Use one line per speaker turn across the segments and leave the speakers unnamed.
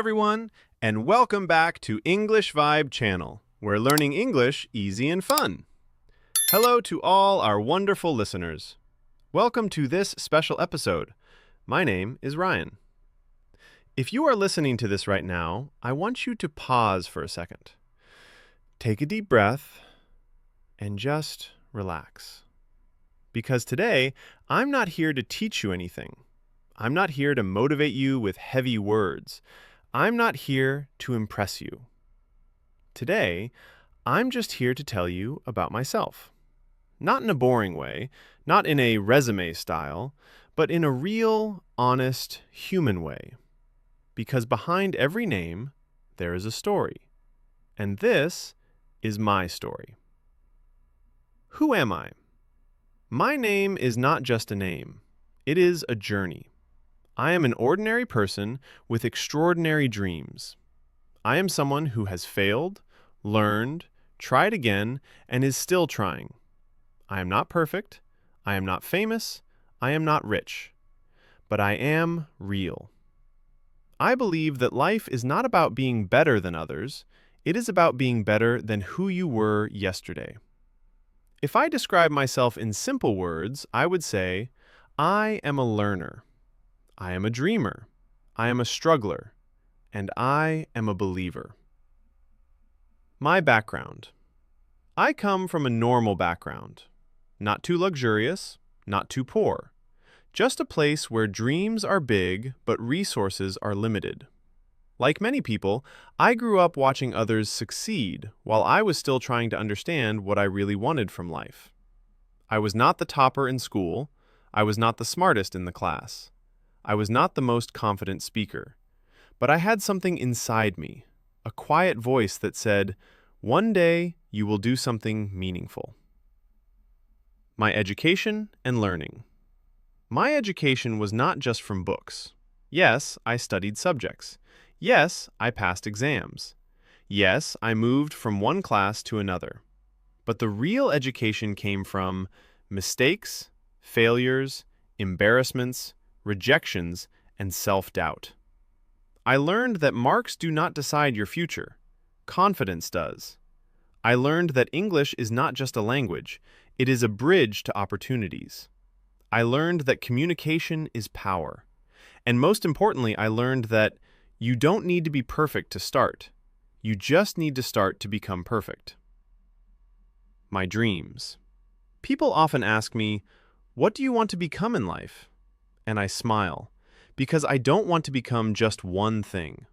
everyone, and welcome back to English Vibe Channel, where learning English easy and fun. Hello to all our wonderful listeners. Welcome to this special episode. My name is Ryan. If you are listening to this right now, I want you to pause for a second. Take a deep breath and just relax. Because today, I'm not here to teach you anything. I'm not here to motivate you with heavy words. I'm not here to impress you. Today, I'm just here to tell you about myself. Not in a boring way, not in a resume style, but in a real, honest, human way. Because behind every name, there is a story. And this is my story. Who am I? My name is not just a name. It is a journey. I am an ordinary person with extraordinary dreams. I am someone who has failed, learned, tried again, and is still trying. I am not perfect. I am not famous. I am not rich. But I am real. I believe that life is not about being better than others. It is about being better than who you were yesterday. If I describe myself in simple words, I would say, I am a learner. I am a dreamer. I am a struggler. And I am a believer. My background. I come from a normal background. Not too luxurious, not too poor. Just a place where dreams are big, but resources are limited. Like many people, I grew up watching others succeed while I was still trying to understand what I really wanted from life. I was not the topper in school. I was not the smartest in the class. I was not the most confident speaker. But I had something inside me, a quiet voice that said, one day you will do something meaningful. My education and learning. My education was not just from books. Yes, I studied subjects. Yes, I passed exams. Yes, I moved from one class to another. But the real education came from mistakes, failures, embarrassments, rejections, and self-doubt. I learned that marks do not decide your future. Confidence does. I learned that English is not just a language. It is a bridge to opportunities. I learned that communication is power. And most importantly, I learned that you don't need to be perfect to start. You just need to start to become perfect. My dreams. People often ask me, what do you want to become in life? And I smile, because I don't want to become just one thing.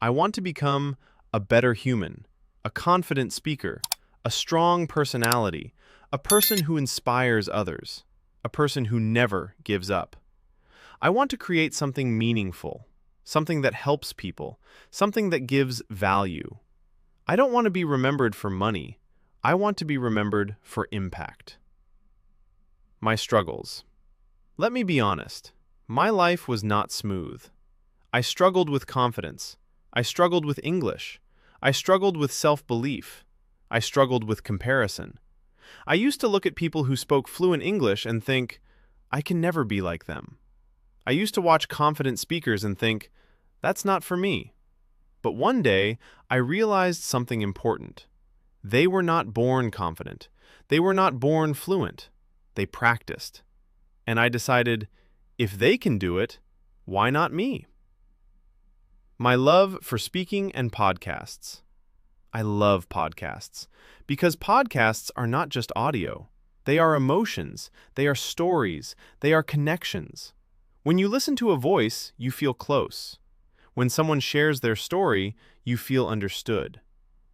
I want to become a better human, a confident speaker, a strong personality, a person who inspires others, a person who never gives up. I want to create something meaningful, something that helps people, something that gives value. I don't want to be remembered for money. I want to be remembered for impact. My struggles. Let me be honest. My life was not smooth. I struggled with confidence. I struggled with English. I struggled with self-belief. I struggled with comparison. I used to look at people who spoke fluent English and think, I can never be like them. I used to watch confident speakers and think, that's not for me. But one day, I realized something important. They were not born confident. They were not born fluent. They practiced. And I decided, if they can do it, why not me? My love for speaking and podcasts. I love podcasts because podcasts are not just audio. They are emotions. They are stories. They are connections. When you listen to a voice, you feel close. When someone shares their story, you feel understood.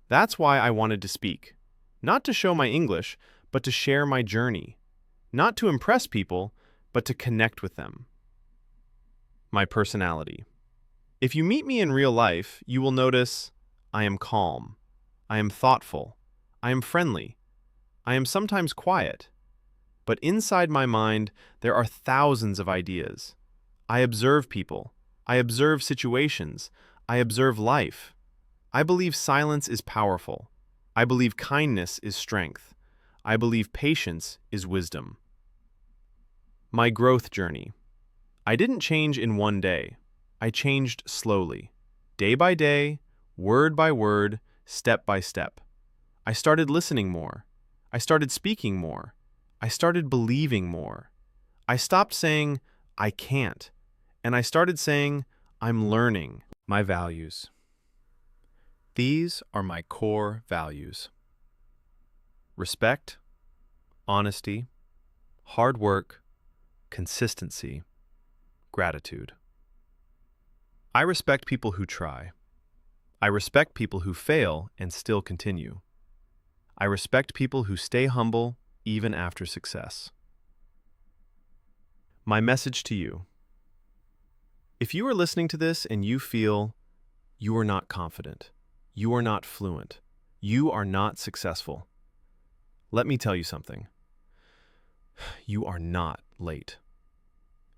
That's why I wanted to speak. Not to show my English, but to share my journey. Not to impress people, but to connect with them. My personality. If you meet me in real life, you will notice I am calm. I am thoughtful. I am friendly. I am sometimes quiet. But inside my mind, there are thousands of ideas. I observe people. I observe situations. I observe life. I believe silence is powerful. I believe kindness is strength. I believe patience is wisdom. My growth journey. I didn't change in one day. I changed slowly. Day by day, word by word, step by step. I started listening more. I started speaking more. I started believing more. I stopped saying, I can't, and I started saying, I'm learning. My values. These are my core values. Respect, honesty, hard work, consistency, gratitude. I respect people who try. I respect people who fail and still continue. I respect people who stay humble even after success. My message to you. If you are listening to this and you feel you are not confident, you are not fluent, you are not successful, let me tell you something. You are not late.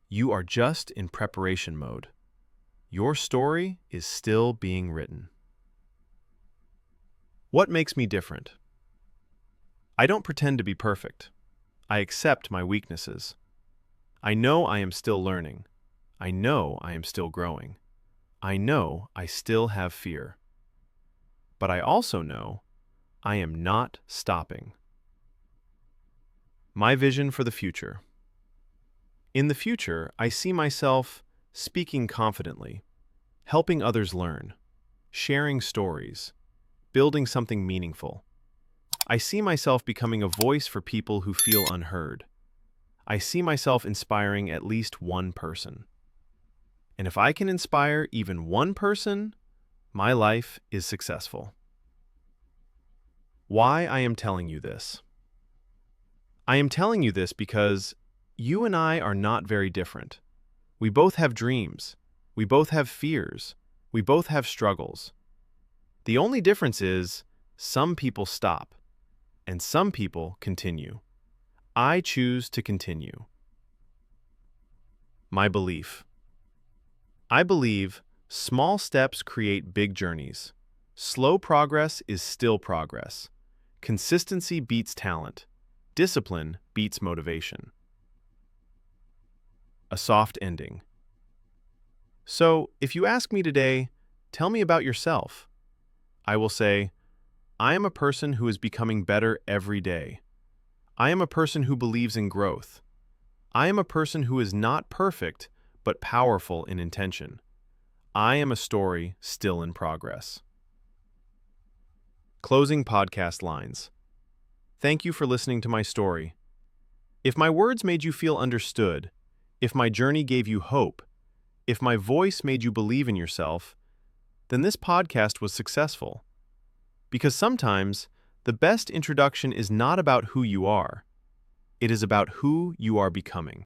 You are just in preparation mode. Your story is still being written. What makes me different? I don't pretend to be perfect. I accept my weaknesses. I know I am still learning. I know I am still growing. I know I still have fear. But I also know I am not stopping. My vision for the future. In the future, I see myself speaking confidently, helping others learn, sharing stories, building something meaningful. I see myself becoming a voice for people who feel unheard. I see myself inspiring at least one person. And if I can inspire even one person, my life is successful. Why I am telling you this? I am telling you this because you and I are not very different. We both have dreams. We both have fears. We both have struggles. The only difference is some people stop and some people continue. I choose to continue. My belief. I believe small steps create big journeys. Slow progress is still progress. Consistency beats talent. Discipline beats motivation. A soft ending. So, if you ask me today, tell me about yourself, I will say, I am a person who is becoming better every day. I am a person who believes in growth. I am a person who is not perfect, but powerful in intention. I am a story still in progress. Closing podcast lines. Thank you for listening to my story. If my words made you feel understood, if my journey gave you hope, if my voice made you believe in yourself, then this podcast was successful. Because sometimes, the best introduction is not about who you are. It is about who you are becoming.